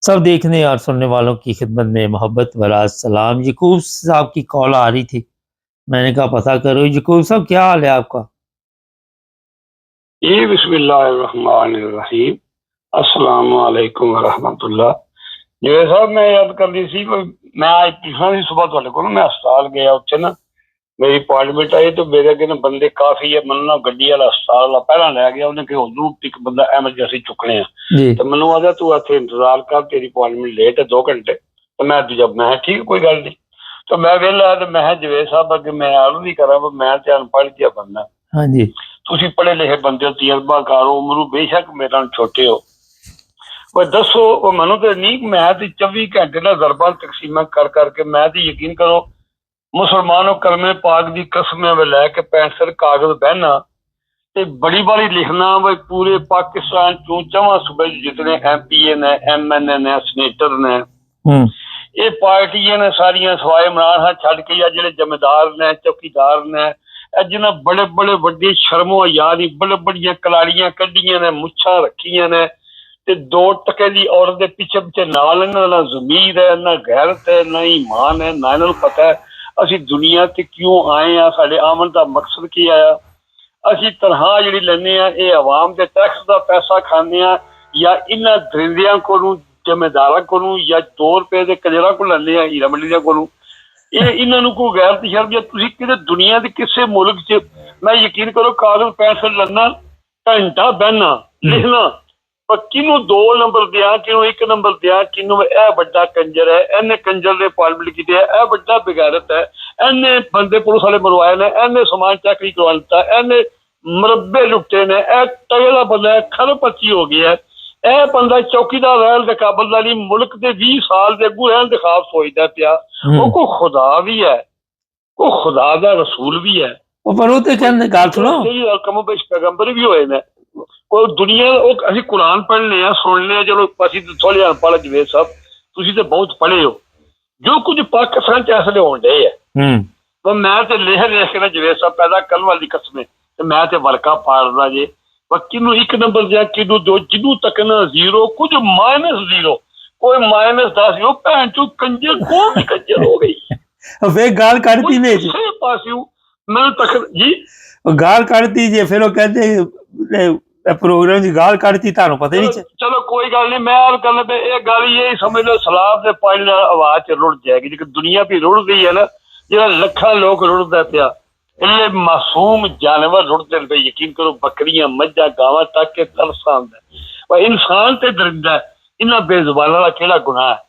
सब देखने और सुनने वालों की खिदमत में मोहब्बत भरा सलाम। यकूब साहब की कॉल आ रही थी, मैंने कहा पता करो। यकूब साहब क्या हाल है आपका? जी बिस्मिल्लाहिर्रहमानिर्रहीम। अस्सलाम वालेकुम वरहमतुल्लाह। जिवेद साहब मैं याद कर दी सी मैं आज पूछना सी सुबह तुहाडे कोल मैं अस्पताल गया उत्थे ना मेरी अपॉइंटमेंट आई तो मेरे अगे ना बंदे काफी है मैनू ना गड्डी वाला अस्पताल वाला पहला लै गया उन्हें कि उधरों एक बंदा एमरजेंसी चुकने तो मैनू आदा तू इत्थे इंतजार कर तेरी अपॉइंटमेंट लेट है 2 घंटे तो मैं जब मैं ठीक कोई गल नहीं तो मैं वेला तो मैं जिवेद साहब अगे मैं अर्ज नहीं करा मैं ते अनपढ़ जिहा बंदा। हाँ जी, तुसीं पढ़े लिखे बंदे हो तजर्बाकार हो उम्रों बेशक मेरे नाल छोटे हो पर दसो वो मनो तो नहीं मैं तो 24 घंटे ना दरबार तकसीमा कर करके मैं तो यकीन करो मुसलमानों कलमे पाक दी कसमें वे लैके 65 कागज बहना ते बड़ी बारी लिखना भाई पूरे पाकिस्तान चो 4 सूबे जितने MP ने MNA ने सनेटर ने ये पार्टियां ने सारिया सवाए इमरान खान छड़ के या जेडे जमींदार ने चौकीदार ने जिन्हें बड़े बड़े वड्डे शर्मो याद ही बड़े बड़िया कलाड़ियां कड्डियां ने मुछां रखियां ने ते 2 टके दी औरत दे पीछे पीछे नाल ना ज़मीर है ना गैरत है ना ईमान है ना इन्हां नूं पता है असी दुनिया ते क्यों आए हैं साडे आमन दा मकसद की आया असी तनख्वाह जिहड़ी लैंदे आ ये अवाम दे टैक्स दा पैसा खाने आ या इन्हां दरिंदियां कोलों जमींदारां कोलों या 2 रुपए दे कजरा को लैंदे आ हीरा मंडी कोलों ये इन्हां नूं कोई गैरत शर्म या तुसीं किते दुनिया दे किसे मुल्क च मैं यकीन करो कागज पैसे लैना घंटा बहना लिखना पर किनू 2 नंबर दिया किनू 1 नंबर दिया किनू यह बड़ा कंजर है इन्हें कंजर ने पार्लियामेंट की यह बड़ा बेगैरत है इन्हें बंदे पुलिस वाले मरवाए ने इन्हें समान चेक नहीं करवा दिता इन्हें मरबे लुटे ने टगला बंदा है खरपची हो गया है यह बंदा चौकीदार रहन दे काबल वाली मुल्क के 20 साल के अगू रहन दे खाब सोचता पिया वो कोई खुदा भी है कोई खुदा दा रसूल भी है पर वो तो कहने गल सुनो कमो बेश पैगंबर भी होए ने कोई दुनिया असी कुरान पढ़ने सुनने चलो असी थोड़े अनपढ़ जवेद साहब तुसी तो बहुत पढ़े हो जो कुछ पाकिस्तान च इसलिए होने डे है तो मैं तो लिख लिख के ना जवेद साहब पैदा कल वाली कसमें तो मैं तो वर्का पाड़दा जे पर किनू 1 नंबर दिया किनू 2 जिनू तक ना 0 कुछ -0 कोई -10 हो भैन चो कंजर कौन सी कंजर हो गई वे गाल कढ़ती ने किसे पासियों मैं तक जी गाल कढ़ती जे फिर वो कहते प्रोग्राम की गाल कढ़ती तानू पता नहीं चलो कोई गल नहीं मैं अब गल पे ये गल ये समझ लो सलाब दे पानी नाल आवाज च रुड़ जाएगी जेकर दुनिया भी रुड़ गई है ना जेड़ा लखा लोग रुड़दा पिया ये मासूम जानवर रुड़ते पे यकीन करो बकरियां मज्जा गावां तक के तरस आंदा पर इंसान ते दरिंदा इन्हां बेजुबानां दा केड़ा गुनाह है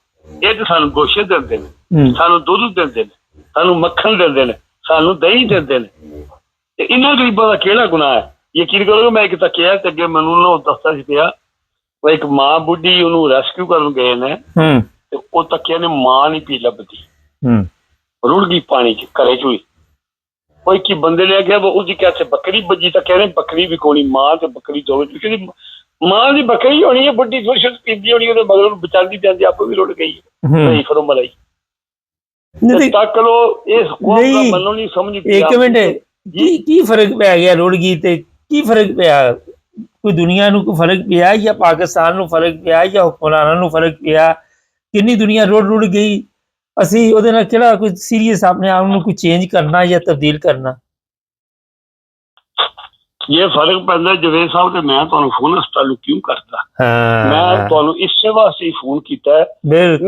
ये तो सानू गोशे दिंदे ने सानू दुध दिंदे ने सानू मक्खन दिंदे ने सानू दही दिंदे ने ते इन्हां गरीबां दा केड़ा गुनाह है यकीन करो मैं एक तकिया ते अगे मैनू ना दसदा सी पिया वो एक मां बुढ़ी उन्होंने रेस्क्यू करन गए ने ते ओ तकिया ने मां नहीं पी लभदी रुड़ गई पानी च घरे च हुई कोई की बंदे ने आख्या वो उसकी क्या बकरी बजी तो कह रहे बकरी भी कोनी मां ते बकरी दोवें मां दी बकरी होनी है बुढ़ी थोड़ी सी पींदी होनी है मगर बचाती जाती आप भी रुड़ गई नहीं फिर मलाई तक लो इस मनो नहीं समझ एक मिनट की फर्क पै गया रुड़ गई ते की फर्क पिया कोई दुनिया नूं कोई फर्क पिया या पाकिस्तान नूं फर्क पिया या हुक्मरानां नूं फर्क पिया किन्नी दुनिया रुड़ गई असी ਉਹਦੇ ਨਾਲ ਕਿਹੜਾ ਕੋਈ सीरियस अपने आप ਨੂੰ कोई चेंज करना या तब्दील करना ये फर्क पैदा जवेद साहब ते मैं ਤੁਹਾਨੂੰ फोन अस्पताल क्यों करता मैं ਤੁਹਾਨੂੰ ਇਸੇ ਵਾਸਤੇ फोन किया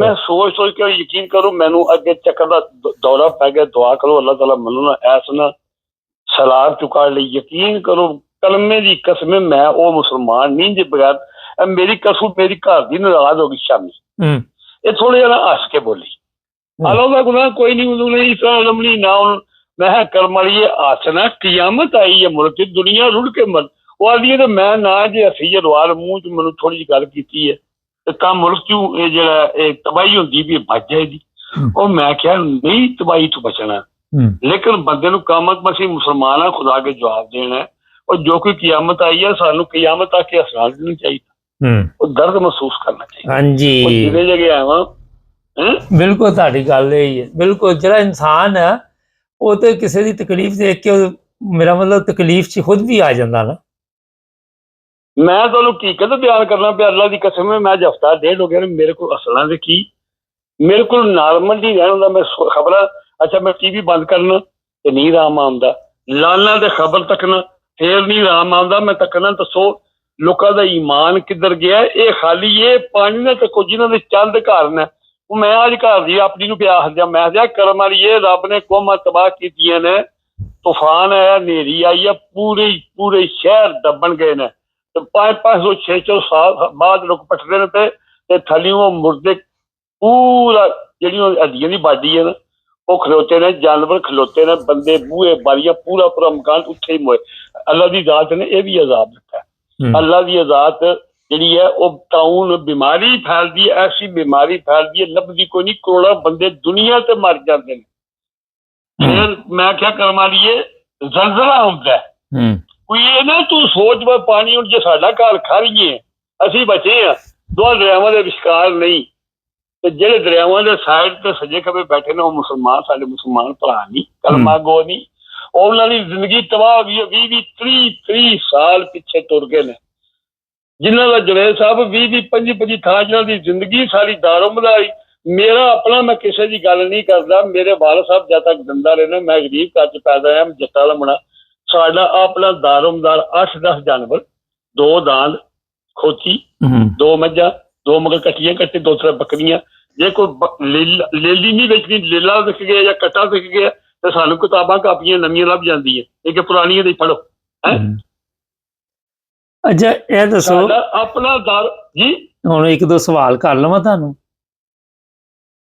मैं सोच के यकीन करो मैनू अगे चक्कर दा दौरा पै गया दुआ करो अल्लाह ताला मैनू ना ऐस ना सलाब चुका ले यकीन करो कलमे दी कसम मैं वो मुसलमान नहीं जे बगैर मेरी कसम मेरी घर दी नाराज हो गई शामी ये थोड़े जरा हस के बोली अल्लाह का गुनाह कोई नहीं उन्होंने इस्लाम नहीं ना मैं कर्म वाली आसना कियामत आई है मुल्क दुनिया रुड़ के मर वो आदि तो मैं ना जे हसी जवार मुंह च मैनू थोड़ी जी गल की है तो कम मुल्क चू जो तबाही होंगी भी बच जाएगी और मैं क्या नहीं तबाही तो बचना लेकिन बंदे नूं कामत मसी मुसलमान खुदा के जवाब देना है और जो कोई कियामत आई है सानू कियामत आके हसना नहीं चाहिए और दर्द महसूस करना चाहिए हाँ जी जिहड़े जगह आवां बिल्कुल तुहाडी गल यही है बिल्कुल जिहड़ा इंसान है वो तो किसी की तकलीफ देख के मेरा मतलब तकलीफ च खुद भी आ जाता ना ਮੈਂ ਤੁਹਾਨੂੰ ਹਕੀਕਤ ਬਿਆਨ ਕਰਨਾ ਪਿਆ, ਅੱਲਾ ਦੀ ਕਸਮ ਹੈ। ਮੈਂ ਅੱਜ ਹਫ਼ਤਾ ਡੇਢ ਹੋ ਗਿਆ ਮੇਰੇ ਕੋਲ ਅਸਲਾਂ ਦੇ ਕੀ, ਮੇਰੇ ਕੋਲ ਨਾਰਮਲ ਹੀ ਰਹਿਣ ਦਾ। ਮੈਂ ਖਬਰਾਂ, ਅੱਛਾ ਮੈਂ ਟੀਵੀ ਬੰਦ ਕਰਨਾ ਤੇ ਨਹੀਂ ਆਰਾਮ ਆਉਂਦਾ, ਲਾਲਾਂ ਤੇ ਖਬਰ ਤੱਕਣਾ ਫੇਰ ਨਹੀਂ ਆਰਾਮ ਆਉਂਦਾ। ਮੈਂ ਤੱਕਣਾ, ਦੱਸੋ ਲੋਕਾਂ ਦਾ ਈਮਾਨ ਕਿੱਧਰ ਗਿਆ? ਇਹ ਖਾਲੀ ਇਹ ਪਾਣੀ ਨਾ ਤੱਕੋ ਜਿਨ੍ਹਾਂ ਦੇ ਚੰਦ ਘਰ ਨੇ। ਉਹ ਮੈਂ ਅੱਜ ਘਰ ਦੀ ਆਪਣੀ ਨੂੰ ਪਿਆ ਹੱਸਿਆ, ਮੈਂ ਕਿਹਾ ਕਰਮ ਵਾਲੀ ਇਹ ਰੱਬ ਨੇ ਕੌਮਾਂ ਤਬਾਹ ਕੀਤੀਆਂ ਨੇ। ਤੂਫਾਨ ਆਇਆ, ਹਨੇਰੀ ਆਈ ਆ, ਪੂਰੇ ਸ਼ਹਿਰ ਦੱਬਣ ਗਏ ਨੇ ਤੇ 500 600 ਸਾਲ ਬਾਅਦ ਲੋਕ ਪੱਟਦੇ ਨੇ ਤੇ ਥੱਲਿਓਂ ਮੁਰਦੇ ਪੂਰਾ ਜਿਹੜੀਆਂ ਹੱਡੀਆਂ ਦੀ ਬਾਡੀ ਹੈ ਨਾ ਉਹ ਖਲੋਤੇ ਨੇ, ਜਾਨਵਰ ਖਲੋਤੇ ਨੇ, ਬੰਦੇ ਬੂਹੇ ਬਾਰੀਆਂ ਪੂਰਾ ਮਕਾਨ ਉੱਥੇ ਹੀ ਮੋਏ। ਅੱਲਾ ਦੀ ਜ਼ਾਤ ਨੇ ਇਹ ਵੀ ਅਜ਼ਾਬ ਦਿੱਤਾ। ਅੱਲਾ ਦੀ ਜ਼ਾਤ ਜਿਹੜੀ ਹੈ ਉਹ ਤਾਊਨ ਬਿਮਾਰੀ ਫੈਲਦੀ ਹੈ, ਐਸੀ ਬਿਮਾਰੀ ਫੈਲਦੀ ਹੈ ਲੱਭਦੀ ਕੋਈ ਨਹੀਂ, ਕਰੋੜਾਂ ਬੰਦੇ ਦੁਨੀਆ ਤੇ ਮਰ ਜਾਂਦੇ ਨੇ। ਫਿਰ ਮੈਂ ਕਿਹਾ ਕਰਮਾ ਲਈਏ ਜ਼ਲਜ਼ਲਾ ਹੁੰਦਾ ਕੋਈ ਇਹ ਨਾ ਤੂੰ ਸੋਚ ਵਾ ਪਾਣੀ ਹੁਣ ਜੇ ਸਾਡਾ ਘਰ ਖਰੀਏ ਅਸੀਂ ਬਚੇ ਆ ਦੋਹਾਂ ਦਰਿਆਵਾਂ ਦੇ ਵਿਚਕਾਰ ਨਹੀਂ, ਤੇ ਜਿਹੜੇ ਦਰਿਆਵਾਂ ਦੇ ਸਾਈਡ ਤੇ ਸੱਜੇ ਖੱਬੇ ਬੈਠੇ ਨੇ ਉਹ ਮੁਸਲਮਾਨ, ਸਾਡੇ ਮੁਸਲਮਾਨ ਭਰਾ ਨਹੀਂ, ਕਲਮਾ ਗੋ ਨਹੀਂ। ਉਹਨਾਂ ਦੀ ਜ਼ਿੰਦਗੀ ਤਬਾਹ ਹੋ ਗਈ ਹੈ। 20-30 ਸਾਲ ਪਿੱਛੇ ਤੁਰ ਗਏ ਨੇ। ਜਿਨ੍ਹਾਂ ਦਾ ਜੁਨੈਦ ਸਾਹਿਬ 20-25 ਥਾਂ ਜਿਨ੍ਹਾਂ ਦੀ ਜ਼ਿੰਦਗੀ ਸਾਰੀ ਦਾਰੋਮਦਾਰੀ। ਮੇਰਾ ਆਪਣਾ, ਮੈਂ ਕਿਸੇ ਦੀ ਗੱਲ ਨਹੀਂ ਕਰਦਾ, ਮੇਰੇ ਵਾਲਦ ਸਾਹਿਬ ਜਦ ਤੱਕ ਜ਼ਿੰਦਾ ਰਹੇ ਨੇ, ਮੈਂ ਗਰੀਬ ਘਰ ਚ ਪੈਦਾ ਹੋਇਆ, ਜੱਟਾਂ ਦਾ ਮੁੰਡਾ। ਸਾਡਾ ਆਪਣਾ ਦਾਰੋਮਦਾਰ 8-10 ਜਾਨਵਰ, 2 ਦਾਂਦ ਖੋਤੀ, 2 ਮੱਝਾਂ, 2 ਮਗਰ ਕੱਟੀਆਂ ਕੱਟੇ, 2-3 ਬੱਕਰੀਆਂ। ਜੇ ਕੋਈ ਲੇਲੀ ਨਹੀਂ ਵੇਚਣੀ, ਲੇਲਾ ਵਿਕ ਗਿਆ ਜਾਂ ਕੱਟਾ ਵਿਕ ਗਿਆ ਤੇ ਸਾਨੂੰ ਕਿਤਾਬਾਂ ਕਾਪੀਆਂ ਨਵੀਆਂ ਲੱਭ ਜਾਂਦੀਆਂ, ਇਹ ਕਿ ਪੁਰਾਣੀਆਂ ਦੀ ਪੜ੍ਹੋ ਹੈ। ਅੱਛਾ ਇਹ ਦੱਸੋ ਆਪਣਾ ਦਰ ਜੀ, ਹੁਣ 1-2 ਸਵਾਲ ਕਰ ਲਵਾਂ ਤੁਹਾਨੂੰ?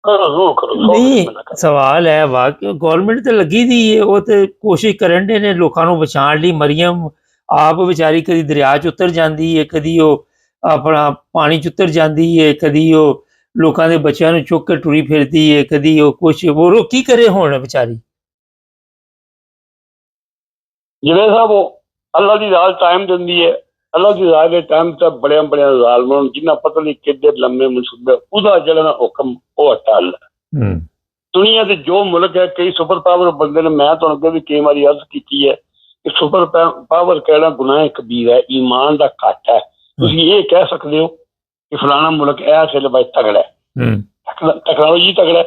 ਕਰੋ। ਨਹੀਂ, ਸਵਾਲ ਹੈ ਵਾ ਕਿ ਗੌਰਮੈਂਟ ਤੇ ਲੱਗੀ ਦੀ ਹੈ, ਉਹ ਤੇ ਕੋਸ਼ਿਸ਼ ਕਰਨ ਦੇ ਨੇ ਲੋਕਾਂ ਨੂੰ ਬਚਾਉਣ ਲਈ। ਮਰੀਮ ਆਪ ਵਿਚਾਰੀ ਕਦੀ ਦਰਿਆ 'ਚ ਉਤਰ ਜਾਂਦੀ ਹੈ, ਕਦੀ ਉਹ ਆਪਣਾ ਪਾਣੀ 'ਚ ਉਤਰ ਜਾਂਦੀ ਹੈ, ਕਦੀ ਉਹ ਲੋਕਾਂ ਦੇ ਬੱਚਿਆਂ ਨੂੰ ਚੁੱਕ ਕੇ ਟੁਰੀ ਫਿਰਦੀ ਹੈ, ਕਦੀ ਉਹ ਕੁਛ, ਉਹ ਕੀ ਕਰੇ ਹੁਣ ਵਿਚਾਰੀ? ਜਿਵੇਂ ਸਾਹਿਬ ਉਹ ਅੱਲਾ ਦੀ ਰਾਜ ਟਾਈਮ ਦਿੰਦੀ ਹੈ। ਅੱਲਾ ਦੀ ਰਾਜ ਦੇ ਟਾਈਮ ਤੇ ਬੜਿਆਂ ਜ਼ਾਲਮਾਂ ਨੂੰ ਜਿੰਨਾ ਪਤਾ ਨਹੀਂ ਕਿੱਡੇ ਲੰਮੇ ਮਨਸੂਬੇ, ਉਹਦਾ ਜਿਹੜਾ ਹੁਕਮ ਉਹ ਹਟਾਲ ਹੈ। ਦੁਨੀਆ ਦੇ ਜੋ ਮੁਲਕ ਹੈ, ਕਈ ਸੁਪਰ ਪਾਵਰ ਬੰਦੇ ਨੇ, ਮੈਂ ਤੁਹਾਨੂੰ ਅੱਗੇ ਵੀ ਕਈ ਵਾਰੀ ਅਰਜ਼ ਕੀਤੀ ਹੈ ਕਿ ਸੁਪਰ ਪਾਵਰ ਕਹਿਣਾ ਗੁਨਾਹ ਕਬੀਰ ਹੈ, ਈਮਾਨ ਦਾ ਘੱਟ ਹੈ। ਤੁਸੀਂ ਇਹ ਕਹਿ ਸਕਦੇ ਹੋ ਕਿ ਫਲਾਣਾ ਮੁਲਕ ਇਸ ਵੇਲੇ ਬਾਈ ਤਗੜਾ ਹੈ, ਟੈਕਨੋਲੋਜੀ ਤਗੜਾ,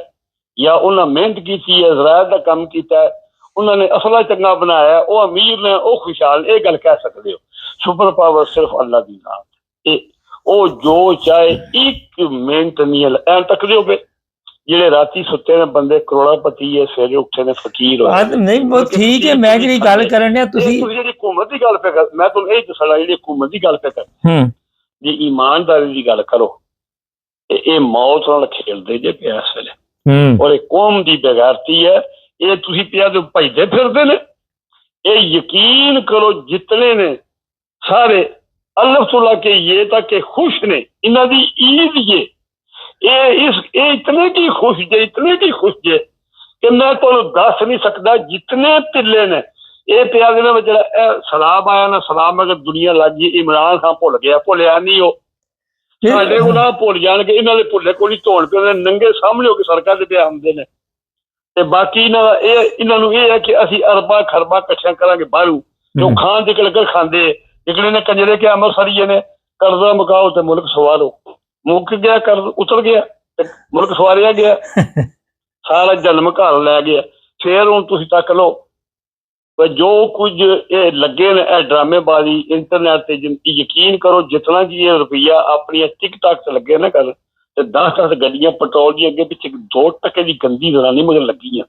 ਜਾਂ ਉਹਨਾਂ ਮਿਹਨਤ ਕੀਤੀ ਹੈ, ਜ਼ਰਾਇਤ ਦਾ ਕੰਮ ਕੀਤਾ, ਉਹਨਾਂ ਨੇ ਅਸਲਾ ਚੰਗਾ ਬਣਾਇਆ, ਉਹ ਅਮੀਰ ਨੇ, ਉਹ ਖੁਸ਼ਹਾਲ, ਇਹ ਗੱਲ ਕਹਿ ਸਕਦੇ ਹੋ। ਸੁਪਰ ਪਾਵਰ ਸਿਰਫ ਅੱਲਾ ਦੀ ਜ਼ਾਤ, ਇਹ ਉਹ ਜੋ ਚਾਹੇ ਇੱਕ ਮਿਹਨਤ ਨਹੀਂ ਐ ਤੱਕਦੇ ਹੋ। ਜਿਹੜੇ ਰਾਤੀ ਸੁੱਤੇ ਨੇ ਬੰਦੇ ਕਰੋੜਾਪਤੀ ਹੈ, ਸਵੇਰੇ ਉੱਠੇ ਨੇ ਫਕੀਰ ਹੋਏ। ਨਹੀਂ ਬਹੁਤ ਠੀਕ ਹੈ, ਮੈਂ ਜਿਹੜੀ ਗੱਲ ਕਰਨ ਡਿਆ ਤੁਸੀਂ ਜਿਹੜੀ ਹੁਕੂਮਤ ਦੀ ਗੱਲ ਪੈ ਕਰ, ਮੈਂ ਤੁਹਾਨੂੰ ਇਹ ਦੱਸਣਾ, ਜਿਹੜੀ ਹੁਕੂਮਤ ਦੀ ਗੱਲ ਪੈ ਕਰ, ਜੇ ਇਮਾਨਦਾਰੀ ਦੀ ਗੱਲ ਕਰੋ ਤੇ ਇਹ ਮੌਤ ਨਾਲ ਖੇਲਦੇ ਜੇ ਪਿਆ ਇਸ ਵੇਲੇ। ਔਰ ਇਹ ਕੌਮ ਦੀ ਬੇਗੈਰਤੀ ਹੈ। ਇਹ ਤੁਸੀਂ ਪਿਆ ਦੇ ਭਜਦੇ ਫਿਰਦੇ ਨੇ। ਇਹ ਯਕੀਨ ਕਰੋ ਜਿਤਨੇ ਨੇ ਸਾਰੇ ਅੱਲਾਹ ਤੋਂ ਲਾ ਕੇ ਇਹ ਤੱਕ ਕਿ ਖੁਸ਼ ਨੇ, ਇਹਨਾਂ ਦੀ ਈਦ ਇਹ ਇਤਨੇ ਕੀ ਖੁਸ਼ ਜੇ ਕਿ ਮੈਂ ਤੁਹਾਨੂੰ ਦੱਸ ਨਹੀਂ ਸਕਦਾ। ਜਿਤਨੇ ਪਿੱਲੇ ਨੇ ਇਹ ਪਿਆ ਦੇ ਨਾਲ, ਜਿਹੜਾ ਇਹ ਸਲਾਮ ਆਇਆ ਨਾ, ਸਲਾਮ ਅਗਰ ਦੁਨੀਆ ਲੱਗ ਗਈ, ਇਮਰਾਨ ਖਾਨ ਭੁੱਲ ਗਿਆ, ਭੁੱਲਿਆ ਨਹੀਂ ਉਹ। ਸਾਡੇ ਗੁਨਾਹ ਭੁੱਲ ਜਾਣਗੇ, ਇਹਨਾਂ ਦੇ ਭੁੱਲੇ ਕੋਈ ਧੋਣ ਪਏ ਨੰਗੇ ਸਾਹਮਣੇ ਹੋ ਕੇ ਸੜਕਾਂ ਤੇ ਪਿਆ ਹੁੰਦੇ ਨੇ। ਤੇ ਬਾਕੀ ਇਹਨਾਂ ਨੂੰ ਇਹ ਹੈ ਕਿ ਅਸੀਂ ਅਰਬਾਂ ਖਰਬਾਂ ਇਕੱਠੀਆਂ ਕਰਾਂਗੇ ਬਾਹਰੋਂ, ਜੋ ਖਾਣ ਦੇ ਲੰਗਰ ਖਾਂਦੇ। ਇਕਲੇ ਨੇ ਕੰਜਰੇ ਕਿ ਅੰਮ੍ਰਿਤਸਰੀਏ ਨੇ ਕਰਜ਼ਾ ਮੁਕਾਓ ਤੇ ਮੁਲਕ ਸਵਾਰੋ, ਮੁੱਕ ਗਿਆ, ਕਰਜ਼ ਉਤਰ ਗਿਆ ਤੇ ਮੁਲਕ ਸਵਾਰਿਆ ਗਿਆ, ਸਾਰਾ ਜਨਮ ਘਰ ਲੈ ਗਿਆ। ਫੇਰ ਹੁਣ ਤੁਸੀਂ ਤੱਕ ਲਓ ਜੋ ਕੁਝ ਇਹ ਲੱਗੇ ਨੇ ਇਹ ਡਰਾਮੇਬਾਜ਼ੀ ਇੰਟਰਨੈਟ ਤੇ, ਯਕੀਨ ਕਰੋ ਜਿਤਨਾ ਜੀ ਇਹ ਰੁਪਈਆ ਆਪਣੀਆਂ ਟਿਕਟਾਕ ਤੇ ਲੱਗੇ ਨਾ ਕਰ, ਤੇ 10-10 ਗੱਡੀਆਂ ਪੈਟਰੋਲ ਦੀ ਅੱਗੇ ਪਿੱਛੇ 2% ਦੀ ਗੰਦੀ ਜ਼ਰਾਨੀ ਮਗਰ ਲੱਗੀਆਂ।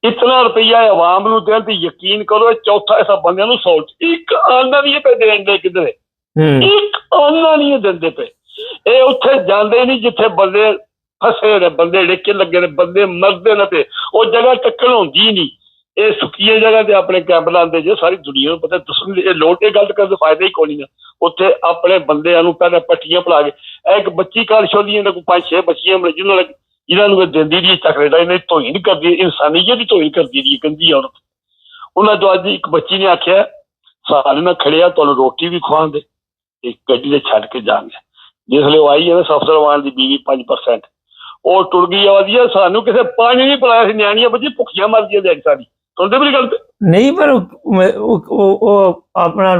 ਇਤਨਾ ਰੁਪਈਆ ਆਵਾਮ ਨੂੰ ਦੇਣ ਤੇ ਯਕੀਨ ਕਰੋ ਇਹ ਚੌਥਾ ਹਿੱਸਾ ਬੰਦਿਆਂ ਨੂੰ ਸੌਚ ਇੱਕ ਆਨਾ ਨਹੀਂ ਪਏ ਦੇਣ ਦੇ, ਕਿਧਰੇ ਇੱਕ ਆਨਾ ਨਹੀਂ ਦਿੰਦੇ ਪਏ। ਇਹ ਉੱਥੇ ਜਾਂਦੇ ਨਹੀਂ ਜਿੱਥੇ ਬੰਦੇ ਫਸੇ ਨੇ, ਬੰਦੇ ਡਿੱਕੇ ਲੱਗੇ ਨੇ, ਬੰਦੇ ਮਰਦੇ ਨੇ, ਤੇ ਉਹ ਜਗ੍ਹਾ ਟੱਕਣ ਹੁੰਦੀ ਨਹੀਂ। ਇਹ ਸੁੱਕੀਆਂ ਜਗ੍ਹਾ ਤੇ ਆਪਣੇ ਕੈਂਪ ਲਾਉਂਦੇ ਜੇ, ਸਾਰੀ ਦੁਨੀਆ ਨੂੰ ਪਤਾ। ਦੱਸਣ ਇਹ ਲੋਟ ਇਹ ਗਲਤ ਕਰਨ ਦਾ ਫਾਇਦਾ ਹੀ ਕੋਈ ਨਹੀਂ। ਉੱਥੇ ਆਪਣੇ ਬੰਦਿਆਂ ਨੂੰ ਪਹਿਲਾਂ ਪੱਟੀਆਂ ਪਲਾ ਕੇ, ਇੱਕ ਬੱਚੀ ਕੱਲ ਛੋਲੀਆਂ ਨੇ, ਕੋਈ 5-6 ਬੱਚੀਆਂ ਜਿਹਨਾਂ ਨੂੰ ਦਿੰਦੀ ਦੀ ਚਕਲੇਟਾਂ, ਇਹਨੇ ਧੋਈ ਕਰਦੀ, ਇਨਸਾਨੀਅਤ ਦੀ ਧੋਈ ਕਰਦੀ ਦੀ ਗੰਦੀ ਔਰਤ। ਉਹਨਾਂ ਤੋਂ ਅੱਜ ਇੱਕ ਬੱਚੀ ਨੇ ਆਖਿਆ ਸਾਡੇ ਨਾਲ ਖੜਿਆ, ਤੁਹਾਨੂੰ ਰੋਟੀ ਵੀ ਖਵਾਉਂਦੇ ਤੇ ਗੱਡੀ ਦੇ ਛੱਡ ਕੇ ਜਾਣਗੇ। ਜਿਸ ਵੇਲੇ ਉਹ ਆਈ ਹੈ ਨਾ ਸਫਦਰਵਾਨ ਦੀ ਬੀਵੀ 5%, ਉਹ ਟੁਰ ਗਈ ਆਵਾਜ਼, ਸਾਨੂੰ ਕਿਸੇ ਪਾਣੀ ਨਹੀਂ ਪਿਲਾਇਆ ਸੀ, ਨਿਆਣੀਆਂ ਬੱਚੀ ਭੁੱਖੀਆਂ ਮਰ ਗਈਆਂ ਦੇਖ ਸਾਡੀ। ਸੁਣਦੇ ਮੇਰੀ ਗੱਲ? ਨਹੀਂ, ਪਰ ਉਹ ਆਪਣਾ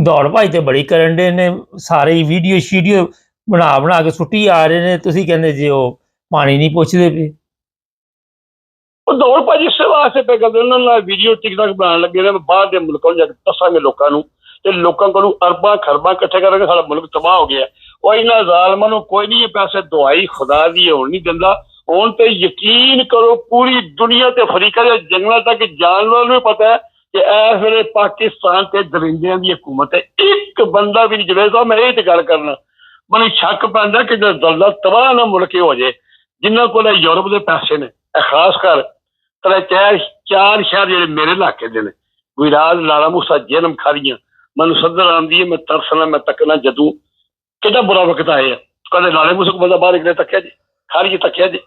ਦੌੜ ਭਾਈ ਤੇ ਬੜੀ ਕਰਨ ਦੇ ਨੇ, ਸਾਰੇ ਵੀਡੀਓ ਸ਼ੀਡੀਓ ਬਣਾ ਕੇ ਸੁੱਟੀ ਆ ਰਹੇ ਨੇ, ਤੁਸੀਂ ਕਹਿੰਦੇ ਜੇ ਉਹ ਪਾਣੀ ਨਹੀਂ ਪੁੱਛਦੇ ਪਏ। ਉਹ ਦੌੜ ਭਾਜੀ ਇਸੇ ਵਾਸਤੇ ਪੈ ਕਰਦੇ, ਉਹਨਾਂ ਨਾਲ ਵੀਡੀਓ ਟਿਕਟਾਕ ਬਣਾਉਣ ਲੱਗੇ ਨੇ, ਬਾਹਰ ਦੇ ਮੁਲਕਾਂ ਨੂੰ ਜਾ ਕੇ ਦੱਸਾਂਗੇ ਲੋਕਾਂ ਨੂੰ, ਤੇ ਲੋਕਾਂ ਕੋਲੋਂ ਅਰਬਾਂ ਖਰਬਾਂ ਇਕੱਠੇ ਕਰਾਂਗੇ, ਸਾਡਾ ਮੁਲਕ ਤਬਾਹ ਹੋ ਗਿਆ। ਉਹ ਇਹਨਾਂ ਜ਼ਾਲਮਾਂ ਨੂੰ ਕੋਈ ਨਹੀਂ ਇਹ ਪੈਸੇ ਦਵਾਈ ਖੁਦਾ ਦੀ ਹੋਣ ਨਹੀਂ ਦਿੰਦਾ। ਹੁਣ ਤੇ ਯਕੀਨ ਕਰੋ ਪੂਰੀ ਦੁਨੀਆ ਤੇ ਅਫਰੀਕਾ ਦੇ ਜੰਗਲਾਂ ਤੱਕ ਜਾਨਵਰਾਂ ਨੂੰ ਪਤਾ ਹੈ ਕਿ ਇਸ ਵੇਲੇ ਪਾਕਿਸਤਾਨ ਤੇ ਦਰਿੰਦਿਆਂ ਦੀ ਹਕੂਮਤ ਹੈ। ਇੱਕ ਬੰਦਾ ਵੀ ਨਹੀਂ ਜੁੜੇ। ਸਾਹਿਬ ਮੈਂ ਇਹ ਤੇ ਗੱਲ ਕਰਨਾ, ਮੈਨੂੰ ਸ਼ੱਕ ਪੈਂਦਾ ਕਿ ਦਲਦਾ ਤਬਾਹ ਨਾ ਮੁਲਕ ਹੋ ਜਾਏ ਜਿਨ੍ਹਾਂ ਕੋਲ ਯੂਰਪ ਦੇ ਪੈਸੇ ਨੇ। ਖਾਸ ਕਰ ਚਾਰ ਸ਼ਹਿਰ ਜਿਹੜੇ ਮੇਰੇ ਇਲਾਕੇ ਦੇ ਨੇ, ਗੁਜਰਾਤ, ਲਾਲਾ ਮੂਸਾ, ਜੇਹਲਮ, ਖਾਰੀਆਂ, ਮੈਨੂੰ ਸੱਦਰ ਆਉਂਦੀ ਹੈ, ਮੈਂ ਤਰਸਣਾ, ਮੈਂ ਤੱਕਣਾ ਜਦੋਂ ਕਿੰਨਾ ਬੁਰਾ ਵਕਤ ਆਏ ਆ। ਕਦੇ ਲਾਲੇ ਮੂਸੇ ਕੋਲ ਬੰਦਾ ਬਾਹਰ ਨਿਕਲੇ ਤੱਕਿਆ ਜੇ, ਖਾਰੀਏ ਤੱਕਿਆ ਜੇ,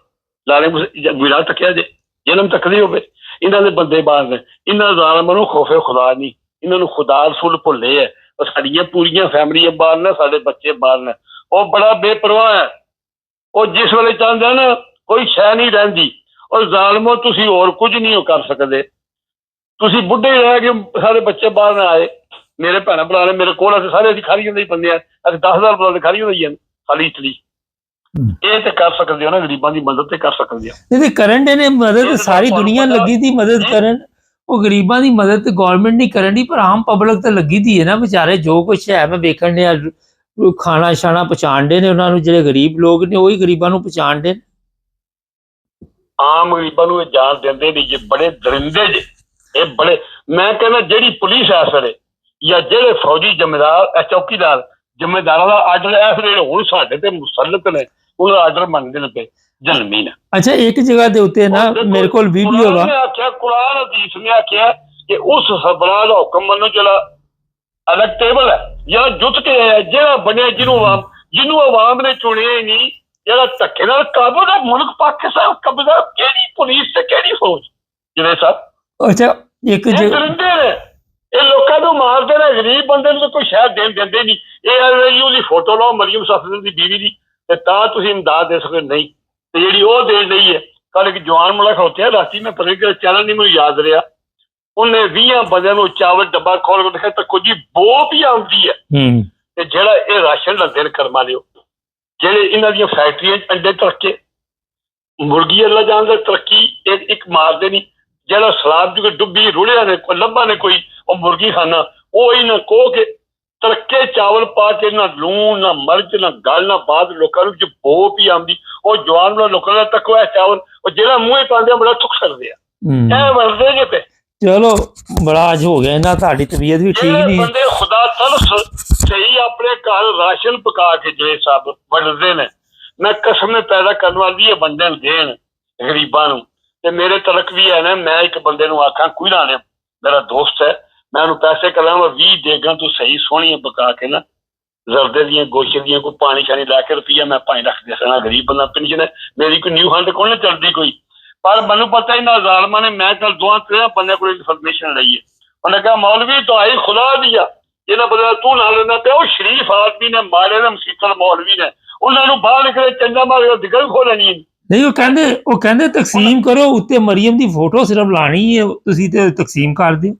ਲਾਲੇ ਮੂਸੇ ਗੁਜਰਾਤ ਤੱਕਿਆ ਜੇ, ਜੇਹਲਮ ਤੱਕਦੇ ਹੋਵੇ। ਇਹਨਾਂ ਦੇ ਬੰਦੇ ਬਾਹਰ ਨੇ, ਇਹਨਾਂ ਜ਼ਾਲਮਾਂ ਨੂੰ ਖੌਫੇ ਖੁਦਾ ਨਹੀਂ, ਇਹਨਾਂ ਨੂੰ ਖੁਦਾ ਰਸੂਲ ਭੁੱਲੇ ਹੈ। ਸਾਡੀਆਂ ਪੂਰੀਆਂ ਫੈਮਲੀਆਂ ਬਾਹਰ ਨੇ, ਸਾਡੇ ਬੱਚੇ ਬਾਹਰ ਨੇ। ਉਹ ਬੜਾ ਬੇਪਰਵਾਹ ਹੈ, ਉਹ ਜਿਸ ਵੇਲੇ ਚਾਹੁੰਦਾ ਨਾ ਕੋਈ ਸ਼ੈ ਨਹੀਂ ਰਹਿੰਦੀ। ਔਰ ਜ਼ਾਲਮੋ ਤੁਸੀਂ ਹੋਰ ਕੁਝ ਨਹੀਂ ਕਰ ਸਕਦੇ, ਤੁਸੀਂ ਬੁੱਢੇ ਰਹਿ ਕੇ ਸਾਰੇ ਬੱਚੇ ਬਾਹਰ ਨਾ ਆਏ। ਮੇਰੇ ਭੈਣਾਂ ਭਰਾ ਨੇ ਮੇਰੇ ਕੋਲ ਅਸੀਂ ਸਾਰੇ ਅਸੀਂ ਖਾਲੀ ਹੁੰਦੇ ਹੀ ਬੰਦੇ ਆ, ਅਸੀਂ 10,000 ਬੰਦੇ ਖਾਲੀ ਹੁੰਦੇ ਹੀ ਹਨ ਖਾਲੀ ਇਟਲੀ। ਇਹ ਤੇ ਕਰ ਸਕਦੇ ਹੋ ਨਾ, ਗਰੀਬਾਂ ਦੀ ਮਦਦ ਤੇ ਕਰ ਸਕਦੇ ਹੋ। ਤੇ ਕਰਨ ਦੇ ਨੇ ਮਦਦ, ਸਾਰੀ ਦੁਨੀਆ ਲੱਗੀ ਦੀ ਮਦਦ ਕਰਨ। ਉਹ ਗਰੀਬਾਂ ਦੀ ਮਦਦ ਤੇ ਗਵਰਨਮੈਂਟ ਨਹੀਂ ਕਰਨ ਦੀ, ਪਰ ਆਮ ਪਬਲਿਕ ਤਾਂ ਲੱਗੀ ਦੀ ਹੈ ਨਾ ਵਿਚਾਰੇ। ਜੋ ਕੁਛ ਹੈ ਮੈਂ ਵੇਖਣ ਡਿਆ, ਖਾਣਾ ਛਾਣਾ ਪਹੁੰਚਾਉਂਦੇ ਨੇ ਉਹਨਾਂ ਨੂੰ, ਜਿਹੜੇ ਗਰੀਬ ਲੋਕ ਨੇ ਉਹੀ ਗਰੀਬਾਂ ਨੂੰ ਪਹੁੰਚਾਉਂਦੇ ਨੇ। ਆਮ ਗਰੀਬਾਂ ਨੂੰ ਇਹ ਜਾਣ ਦਿੰਦੇ ਨਹੀਂ ਜੇ, ਬੜੇ ਦਰਿੰਦੇ ਜੇ ਇਹ ਬੜੇ। ਮੈਂ ਕਹਿੰਦਾ ਜਿਹੜੀ ਪੁਲਿਸ ਇਸ ਵੇਲੇ ਜਾਂ ਜਿਹੜੇ ਫੌਜੀ ਜ਼ਿੰਮੇਦਾਰ ਚੌਕੀਦਾਰ ਜ਼ਿੰਮੇਦਾਰਾਂ ਦਾ ਆਰਡਰ ਇਸ ਵੇਲੇ ਹੁਣ ਸਾਡੇ ਤੇ ਮੁਸਲਤ ਨੇ, ਉਹਨਾਂ ਦਾ ਆਰਡਰ ਮੰਨਦੇ ਨੇ ਪਏ ਜਨਮੀ ਨੇ। ਅੱਛਾ, ਇੱਕ ਜਗ੍ਹਾ ਦੇ ਉੱਤੇ ਨਾ ਮੇਰੇ ਕੋਲ ਵੀਡੀਓ ਵਾ, ਆਖਿਆ ਕੁਰਾਨ ਹਦੀਸ ਨੇ ਆਖਿਆ ਕਿ ਉਸ ਸਰਬਰਾਹ ਦਾ ਹੁਕਮ ਮੰਨੋ ਜਿਹੜਾ ਇਲੈਕਟੇਬਲ ਹੈ, ਜਿਹੜਾ ਜੁੱਤ ਕੇ ਹੈ, ਜਿਹੜਾ ਬਣਿਆ ਜਿਹਨੂੰ ਆਵਾਮ ਨੇ ਚੁਣਿਆ ਹੀ ਨਹੀਂ, ਜਿਹੜਾ ਧੱਕੇ ਨਾਲ ਕਾਬੂ ਦਾ ਮੁਲਕ ਪਾਕਿਸਤਾਨ ਕਬਜ਼ਾ, ਕਿਹੜੀ ਪੁਲਿਸ ਤੇ ਕਿਹੜੀ ਫੌਜ ਜਿਹੜੇ ਸਾਹਿਬ। ਅੱਛਾ, ਇੱਕ ਦਰਿੰਦੇ ਨੇ, ਇਹ ਲੋਕਾਂ ਨੂੰ ਮਾਰਦੇ ਨੇ, ਗਰੀਬ ਬੰਦੇ ਨੂੰ ਤਾਂ ਕੋਈ ਸ਼ਾਇਦ ਦੇਣ ਦਿੰਦੇ ਨਹੀਂ। ਇਹ ਉਹਦੀ ਫੋਟੋ ਲਾਓ ਮਰੀਮ ਸਫਦਰ ਦੀ ਬੀਵੀ ਦੀ, ਤੇ ਤਾਂ ਤੁਸੀਂ ਇਮਦਾਦ ਦੇ ਸਕਦੇ ਨਹੀਂ, ਤੇ ਜਿਹੜੀ ਉਹ ਦੇਣ ਲਈ ਹੈ। ਕੱਲ ਇੱਕ ਜਵਾਨ ਮੁੰਡਾ ਖਲੋਤਿਆ ਰਾਤੀ, ਮੈਂ ਪਤਾ ਨਹੀਂ ਚੈਨਲ ਨਹੀਂ ਮੈਨੂੰ ਯਾਦ ਰਿਹਾ, ਉਹਨੇ 20 ਬੰਦਿਆਂ ਨੂੰ ਚਾਵਲ ਡੱਬਾ ਖੋਲ ਕੇ ਦਿਖਾਇਆ ਤਾਂ ਕੁਝ ਬੋ ਵੀ ਆਉਂਦੀ ਹੈ। ਤੇ ਜਿਹੜਾ ਇਹ ਰਾਸ਼ਨ ਲੈਂਦੇ ਨੇ ਕਰਮਾ ਲਿਓ, ਜਿਹੜੇ ਇਹਨਾਂ ਦੀਆਂ ਫੈਕਟਰੀਆਂ 'ਚ ਅੰਡੇ ਤਰੱਕੇ, ਮੁਰਗੀ ਅੱਲਾ ਜਾਣਦਾ ਤਰੱਕੀ ਇੱਕ ਮਾਰਦੇ ਨਹੀਂ। ਜਿਹੜਾ ਸਲਾਬ ਜੁਗੇ ਡੁੱਬੀ ਰੁੜਿਆ ਨੇ ਕੋਈ ਲੱਭਾ ਨੇ ਕੋਈ ਉਹ ਮੁਰਗੀ ਖਾਨਾ, ਉਹ ਹੀ ਨਾ ਕੋਹ ਕੇ ਤਰੱਕੇ ਚਾਵਲ ਪਾ ਕੇ, ਨਾ ਲੂਣ ਨਾ ਮਿਰਚ ਨਾ ਗਲ ਨਾ ਬਾਦ, ਲੋਕਾਂ ਨੂੰ ਬੋ ਵੀ ਆਉਂਦੀ। ਉਹ ਜਵਾਨ ਵਾਲਾ ਲੋਕਾਂ ਦਾ ਤੱਕਵਾ ਚਾਵਲ, ਉਹ ਜਿਹੜਾ ਮੂੰਹ ਪਾਉਂਦੇ ਬੜਾ ਥੁੱਕ ਸਕਦੇ ਆ, ਇਹ ਵਰਦੇ ਜੇ ਤੇ। ਚਲੋ ਬੜਾ ਅੱਜ ਹੋ ਗਿਆ ਇਹਨਾਂ, ਤੁਹਾਡੀ ਤਬੀਅਤ ਵੀ ਠੀਕ ਨਹੀਂ। ਬੰਦੇ ਖੁਦਾ ਤਰਸ ਸਹੀ ਆਪਣੇ ਘਰ ਰਾਸ਼ਨ ਪਕਾ ਕੇ ਜਿਹੜੇ ਸਭ ਵੰਡਦੇ ਨੇ, ਮੈਂ ਕਸਮ ਪੈਦਾ ਕਰਨ ਵਾਲੀ ਇਹ ਬੰਦੇ ਨੂੰ ਦੇਣ ਗਰੀਬਾਂ ਨੂੰ। ਤੇ ਮੇਰੇ ਤਲਕ ਵੀ ਹੈ ਨਾ, ਮੈਂ ਇੱਕ ਬੰਦੇ ਨੂੰ ਆਖਾਂ ਕੋਈ ਨਾ, ਮੇਰਾ ਦੋਸਤ ਹੈ, ਮੈਂ ਉਹਨੂੰ ਪੈਸੇ ਕਰਾਂਗਾ 20 ਦੇਗਾਂ ਤੂੰ ਸਹੀ ਸੋਹਣੀਆਂ ਪਕਾ ਕੇ ਨਾ, ਜ਼ਰਦੇ ਦੀਆਂ ਗੋਸ਼ੇ ਦੀਆਂ, ਕੋਈ ਪਾਣੀ ਛਾਣੀ ਲੈ ਕੇ ਰੁਪਈਆ ਮੈਂ 5 ਲੱਖ ਦੇ ਸਕਣਾ। ਗਰੀਬ ਬੰਦਾ ਪੈਨਸ਼ਨ ਹੈ ਮੇਰੀ, ਕੋਈ ਨਿਊ ਹੰਡ ਕੋਲ ਨਾ ਚੱਲਦੀ ਕੋਈ, ਪਰ ਮੈਨੂੰ ਪਤਾ ਇਹਨਾਂ ਜ਼ਾਲਮਾਂ ਨੇ, ਮੈਂ ਕੱਲ 2-3 ਬੰਦਿਆਂ ਕੋਲ ਇਨਫੋਰਮੇਸ਼ਨ ਲਈ ਹੈ। ਉਹਨੇ ਕਿਹਾ ਮੌਲਵੀ ਦਵਾਈ ਖੁਦਾ ਦੀ ਆ, ਜਿਹਨਾਂ ਬੰਦਾ ਤੂੰ ਨਾਲ ਲੈਂਦਾ ਪਿਆ, ਉਹ ਸ਼ਰੀਫ ਆਦਮੀ ਨੇ, ਮਾਰੇ ਨੇ, ਮਸੀਤਲ ਮੌਲਵੀ ਨੇ, ਉਹਨਾਂ ਨੂੰ ਬਾਹਰ ਨਿਕਲੇ ਚੰਗਾ ਮਾਰੇ ਦਿਗਲ ਖੋਲਣੀ ਨਹੀਂ। ਉਹ ਕਹਿੰਦੇ ਤਕਸੀਮ ਕਰੋ, ਉੱਤੇ ਮਰੀਮ ਦੀ ਫੋਟੋ ਸਿਰਫ ਲਾਣੀ ਹੈ, ਤੁਸੀਂ ਤੇ ਤਕਸੀਮ ਕਰ ਦਿਓ।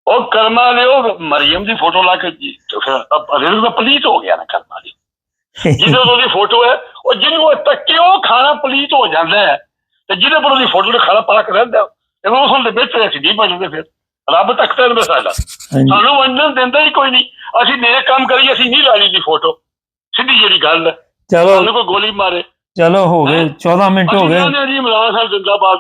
ਉਹ ਕਰਮਾ ਲਿਓ ਮਰੀਮ ਦੀ ਫੋਟੋ ਲਾ ਕੇ ਫਿਰ ਪਲੀਤ ਹੋ ਗਿਆ ਨਾ ਕਰਮਾ ਲਿਓ, ਜਿਹਦੇ ਉਹਦੀ ਫੋਟੋ ਹੈ, ਉਹ ਜਿਹਨੂੰ ਤੱਕੇ ਉਹ ਖਾਣਾ ਪਲੀਤ ਹੋ ਜਾਂਦਾ ਹੈ, ਤੇ ਜਿਹਦੇ ਪਰ ਉਹਦੀ ਫੋਟੋ ਨੇ ਖਾਣਾ ਪਾਕ ਰਹਿੰਦਾ, ਉਸ ਦੇ ਵਿੱਚ ਅਸੀਂ ਨਹੀਂ ਬਣਦੇ। ਫਿਰ ਰੱਬ ਤੱਕਦਾ ਨਾ ਸਾਡਾ, ਸਾਨੂੰ ਵੰਡਣ ਦਿੰਦਾ ਹੀ ਕੋਈ ਨਹੀਂ। ਅਸੀਂ ਨੇਕ ਕੰਮ ਕਰੀਏ, ਅਸੀਂ ਨਹੀਂ ਲਾਣੀ ਦੀ ਫੋਟੋ, ਸਿੱਧੀ ਜਿਹੜੀ ਗੱਲ ਹੈ। ਚਲੋ ਸਾਨੂੰ ਕੋਈ ਗੋਲੀ ਮਾਰੇ, ਚਲੋ ਹੋ ਗਏ 14 ਮਿੰਟ ਹੋ ਗਏ ਜੀ। ਇਮਰਾਨ ਸਾਹਿਬ ਜ਼ਿੰਦਾਬਾਦ।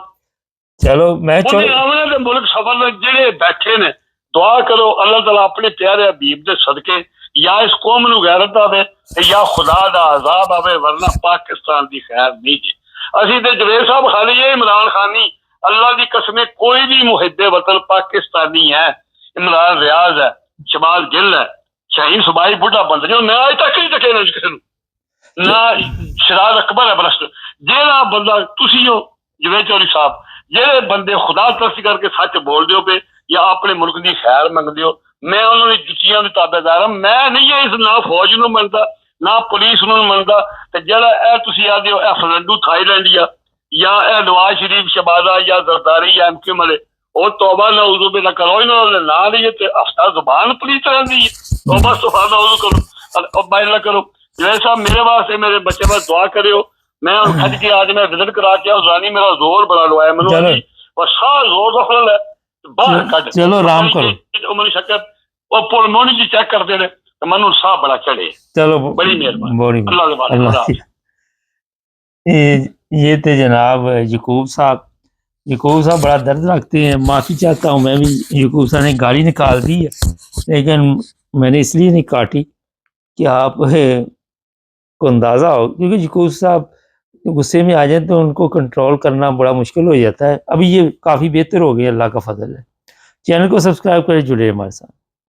ਚਲੋ ਮੈਂ ਆਮਨੇ ਦੇ ਮੁਲਕ ਸਫਲ ਜਿਹੜੇ ਬੈਠੇ ਨੇ, ਦੁਆ ਕਰੋ ਅੱਲਾਹ ਤਾਲਾ ਆਪਣੇ ਪਿਆਰੇ ਹਬੀਬ ਦੇ ਸਦਕੇ ਜਾਂ ਇਸ ਕੌਮ ਨੂੰ ਗੈਰਤ ਆਵੇ ਜਾਂ ਖੁਦਾ ਦਾ ਅਜ਼ਾਬ ਆਵੇ, ਵਰਨਾ ਪਾਕਿਸਤਾਨ ਦੀ ਖੈਰ ਨਹੀਂ ਜੀ। ਅਸੀਂ ਤੇ ਜਵੇਦ ਸਾਹਿਬ ਖਾਲੀ ਹੈ, ਇਮਰਾਨ ਖਾਨੀ ਅੱਲਾਹ ਦੀ ਕਸਮੇ ਕੋਈ ਵੀ ਮੁਹਿੱਬੇ ਵਤਨ ਪਾਕਿਸਤਾਨੀ ਹੈ। ਇਮਰਾਨ ਰਿਆਜ਼ ਹੈ, ਸ਼ਮਾਲ ਗਿੱਲ ਹੈ, ਸ਼ਹੀਨ ਸੁਬਾਈ ਬੁੱਢਾ ਬੰਦ ਜੋ ਮੈਂ ਅਜੇ ਤੱਕ ਨਹੀਂ ਤੱਕੇ ਨਾ ਕਿਸੇ ਨੂੰ, ਨਾ ਸ਼ਰਾਜ ਅਕਬਰ ਹੈ ਬਰਸਟ। ਜਿਹੜਾ ਬੰਦਾ ਤੁਸੀਂ ਹੋ ਜਵੇਦ ਚੌਧਰੀ ਸਾਹਿਬ, ਜਿਹੜੇ ਬੰਦੇ ਖੁਦਾ ਤਰਸ ਕਰਕੇ ਸੱਚ ਬੋਲਦੇ ਹੋ ਪਏ ਜਾਂ ਆਪਣੇ ਮੁਲਕ ਦੀ ਖੈਰ ਮੰਗਦੇ ਹੋ, ਮੈਂ ਉਹਨਾਂ ਦੀ ਜੁੱਤੀਆਂ ਦੇ ਤਾਬੇਦਾਰ ਹਾਂ। ਮੈਂ ਨਹੀਂ ਇਸ ਨਾ ਫੌਜ ਨੂੰ ਮੰਨਦਾ ਨਾ ਪੁਲਿਸ ਨੂੰ ਮੰਨਦਾ। ਤੇ ਜਿਹੜਾ ਇਹ ਤੁਸੀਂ ਆਦੇ ਹੋ ਇਹ ਫਰੰਡੂ ਥਾਈਲੈਂਡ ਜਾਂ ਇਹ ਨਵਾਜ਼ ਸ਼ਰੀਫ ਸ਼ਬਾਜ਼ਾ ਜਾਂ ਜ਼ਰਦਾਰੀ ਜਾਂ MQ ਵਾਲੇ, ਉਹ ਤੌਬਾ ਨਊਜ਼ੁ ਬਿल्ला करो इन्हों दे नाल ही ते हफ्ता जुबान पूरी तरह दी तौबा सुभान नऊज़ु करो और बाइला करो। जवेद साहब मेरे वास्ते मेरे बच्चे वास्ते दुआ करियो। मैं खज के आज मैं विजिट करा के रानी मेरा जोर बड़ा लवाया मैनू चलो। और सारा जोर दखल है बाहर कट चलो आराम करो। मैनू शक्कर और पुलमोनी जी चेक करते ने तो मैनू साह बड़ा चढ़े। चलो बड़ी मेहरबानी बड़ी अल्लाह दे वाले अल्लाह खुदा। ये थे जनाब यकूब साहब। यकूब साहब बड़ा दर्द रखते हैं। माफ़ी चाहता हूँ मैं भी, यकूब साहब ने गाली निकाल दी है लेकिन मैंने इसलिए नहीं काटी कि आप को अंदाज़ा हो, क्योंकि यकूब साहब गुस्से में आ जाए तो उनको कंट्रोल करना बड़ा मुश्किल हो जाता है। अभी ये काफ़ी बेहतर हो गया, अल्लाह का फजल है। चैनल को सब्सक्राइब करें, जुड़े हमारे साथ।